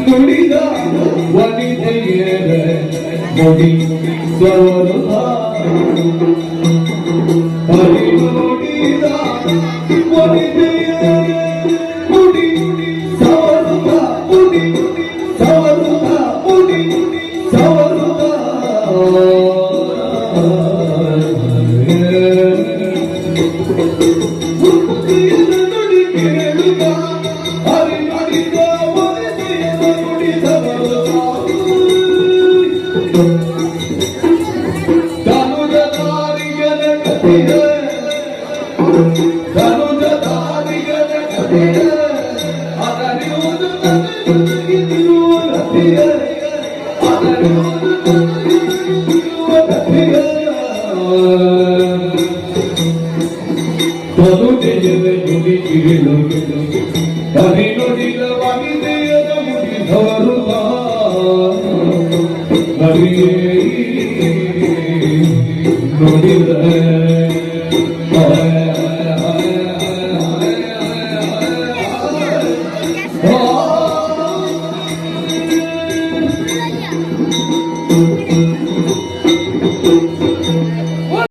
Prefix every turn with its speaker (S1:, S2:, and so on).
S1: ನುಡಿದ ವನಿತೆಯರ ಮುಡಿ ಸ್ವರದ ಹರಿ ನುಡಿದ ವನಿತೆಯರ ಮುಡಿ ಸ್ವರದ ಮುಡಿ ಸ್ವರದ ಮುಡಿ ಸ್ವರದ ನುಡಿ ಕೇಳುಗ ಹರಿ ನುಡಿದ ಹರಿ ನುಡಿದ ವನಿತೆಯರ ಮುಡಿ ಧವರುತ ಹರಿಯೇ ನುಡಿದ